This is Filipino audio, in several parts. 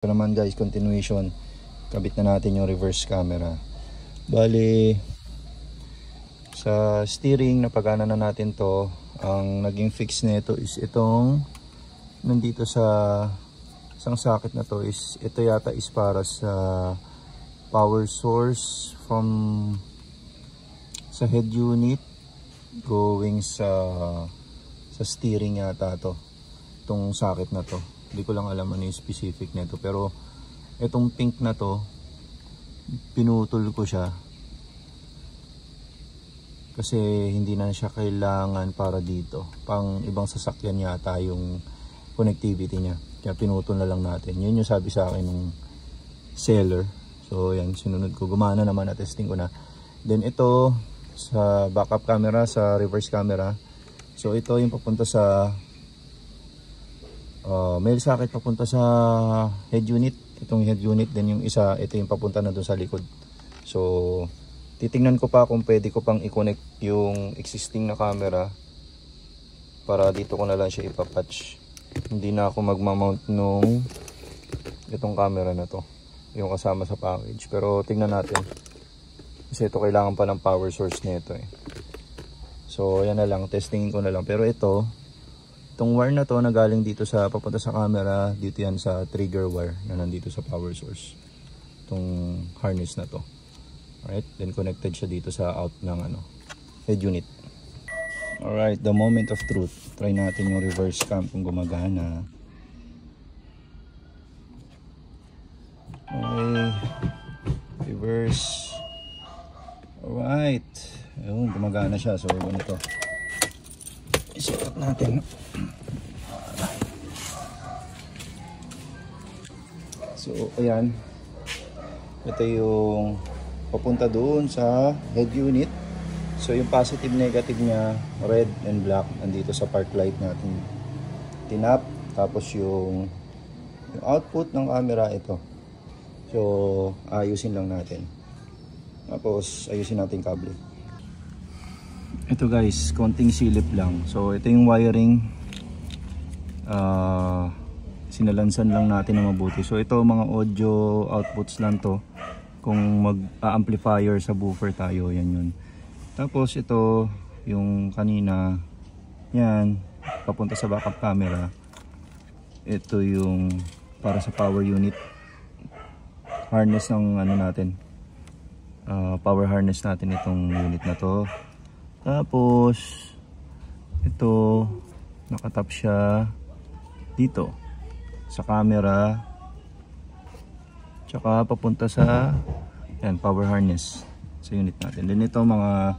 Ito naman guys, continuation. Kabit na natin yung reverse camera. Bali, sa steering, napagana na natin to. Ang naging fix nito is itong nandito sa isang socket na to is ito yata is para sa power source from sa head unit going sa steering yata to. Itong socket na to. Hindi ko lang alam ano yung specific nito, pero itong pink na to pinutol ko siya kasi hindi na siya kailangan para dito. Pang ibang sasakyan yata yung connectivity niya, kaya pinutol na lang natin. Yun yung sabi sa akin ng seller. So yan, sinunod ko, gumana naman na, testing ko na. Then ito sa backup camera, sa reverse camera, so ito yung papunta sa male socket papunta sa head unit, itong head unit. Then yung isa, ito yung papunta na doon sa likod. So titingnan ko pa kung pwede ko pang i-connect yung existing na camera para dito ko na lang siya ipapatch. Hindi na ako magmamount nung itong camera na to, yung kasama sa package. Pero tingnan natin kasi ito kailangan pa ng power source nito eh. So yan na lang, testingin ko na lang. Pero itong wire na to na galing dito sa papunta sa camera, dito yan sa trigger wire na nandito sa power source, itong harness na to. Alright, then connected siya dito sa out ng head unit. Alright, the moment of truth. Try natin yung reverse cam kung gumagana. Okay, reverse. Alright, ayun, gumagana siya. So ganito, i-set up natin. So ayan, ito yung papunta doon sa head unit. So yung positive negative niya, red and black, nandito sa park light natin tinap. Tapos yung output ng camera, ito. So ayusin lang natin, tapos ayusin natin kable. Ito guys, konting silip lang. So ito yung wiring, sinalansan lang natin na mabuti. So ito mga audio outputs lang to. Kung mag-amplifier sa buffer tayo, yan yun. Tapos ito yung kanina, yan papunta sa backup camera. Ito yung para sa power unit, harness ng natin, power harness natin itong unit na to. Tapos ito nakatap siya dito sa camera, tsaka papunta sa yan, power harness sa unit natin. Then ito mga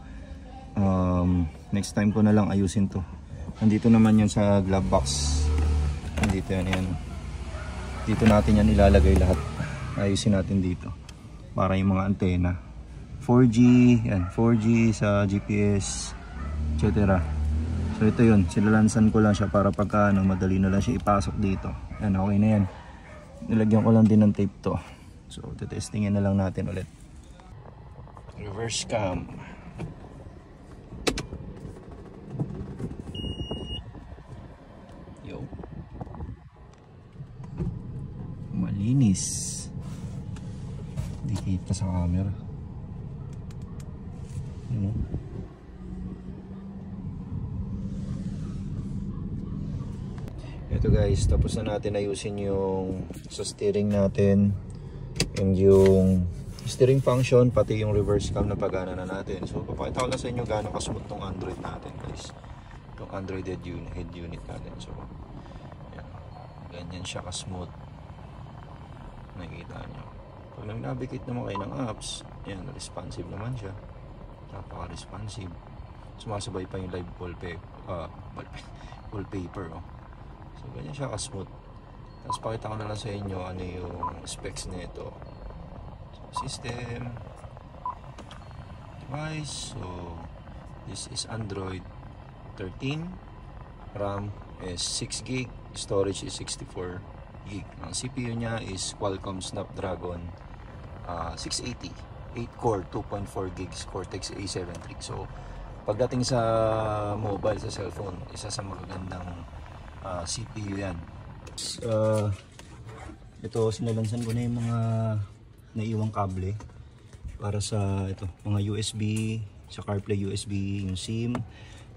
next time ko na lang ayusin to. Nandito naman yun sa glove box, nandito yan. Dito natin yan ilalagay lahat. Ayusin natin dito para yung mga antena 4G, yan, 4G sa GPS, etc. So ito yun, silalansan ko lang siya para pagka madali na lang siya ipasok dito. Yan, okay na yan. Nilagyan ko lang din ng tape to. So testingin na lang natin ulit. Reverse cam. Yo, malinis. Hindi kita sa camera. Ito guys, tapos na natin ayusin yung sa steering natin and yung steering function, pati yung reverse cam na pagana na natin. So papakita ko lang sa inyo gaano ka-smooth tong Android natin guys, itong Android head unit natin. So yan, ganyan siya ka-smooth, nakikita nyo. Pag nag-navigate naman kayo ng apps, yan, responsive naman siya, napaka-responsive. Sumasabay pa yung live wallpaper oh. So ganyan siya ka-smooth. Tapos pakita ko na lang sa inyo ano yung specs nito. So, system, device. So this is Android 13. RAM is 6GB, storage is 64GB. Ang CPU niya is Qualcomm Snapdragon 680, 8-core, 2.4GB Cortex A73. So pagdating sa mobile, sa cellphone, isa sa magagandang CPU yan. ito sinalansan ko na yung mga naiwang kable para sa ito, mga USB, sa CarPlay USB, yung SIM.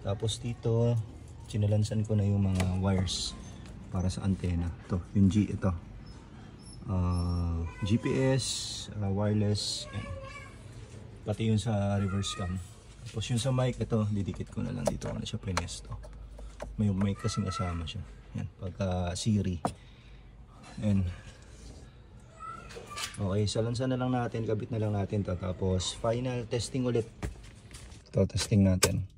Tapos dito sinalansan ko na yung mga wires para sa antena. Ito, yung GPS, wireless, yan. Pati yung sa reverse cam. Tapos yung sa mic, ito didikit ko na lang dito ko na siya prenesto. May mic kasi kasama siya. Yan, pagka Siri. And okay, salansan na lang natin, kabit na lang natin to. Tapos final testing ulit. Ito, testing natin.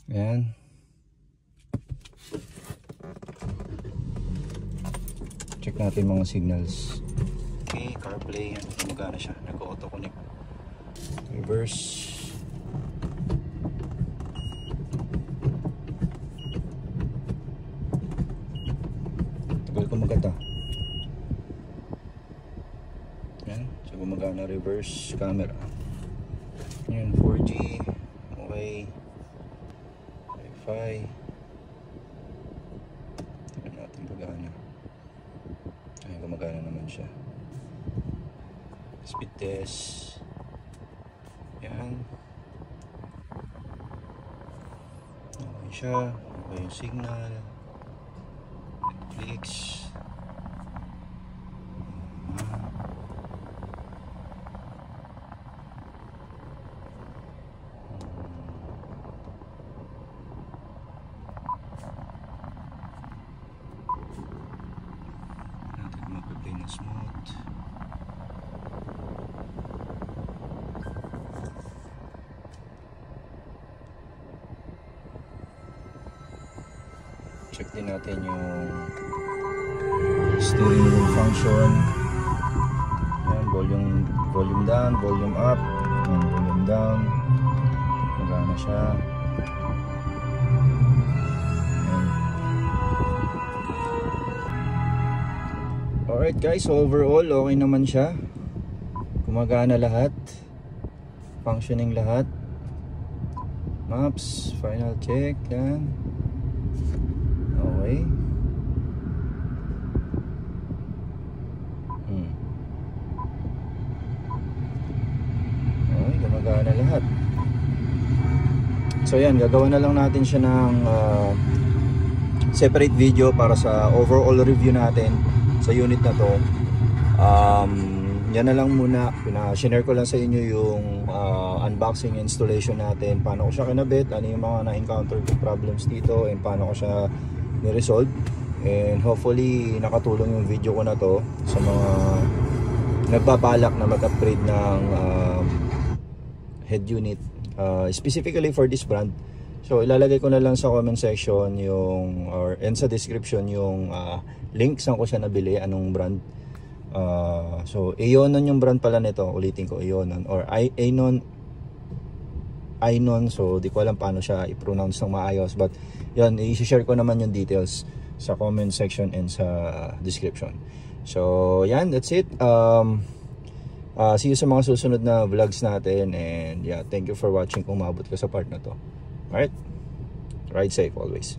Ayan. Check natin mga signals. Okay, CarPlay, yan, gumagana siya, nag-auto connect. Reverse. Tagal kumagata. Yan, so gumagana reverse camera. Yan, 4G. Okay. Wi-Fi. Tignan natin pagana. Ay, gumagana naman siya. Speed test. Yan. Okay siya. Okay yung signal. Netflix. Natin mag-play na smooth. Check din natin yung steering wheel function. Ayan, volume down, volume up. Ayan, volume down. Magana siya. Ayan. Alright guys, so overall okay naman siya. Gumagana lahat. Functioning lahat. Maps, final check. Yan. Okay. Okay, gumagana lahat. So yan, gagawa na lang natin siya ng separate video para sa overall review natin sa unit na to. Yan na lang muna. Share ko lang sa inyo yung unboxing installation natin, paano ko siya kinabit, ano yung mga na-encounter problems dito, and paano ko siya ni-resolve. And hopefully nakatulong yung video ko na to sa mga nagbabalak na mag-upgrade ng head unit, specifically for this brand. So ilalagay ko na lang sa comment section yung and sa description yung link saan ko siya nabili, anong brand. So Aeonon yung brand pala nito, ulitin ko, Aeonon or Aenon. So di ko alam paano siya i-pronounce ng maayos, but yan, i-share ko naman yung details sa comment section and sa description. So yan, that's it. See you sa mga susunod na vlogs natin, and yeah, thank you for watching kung maabot ka sa part na to. Alright, ride safe always.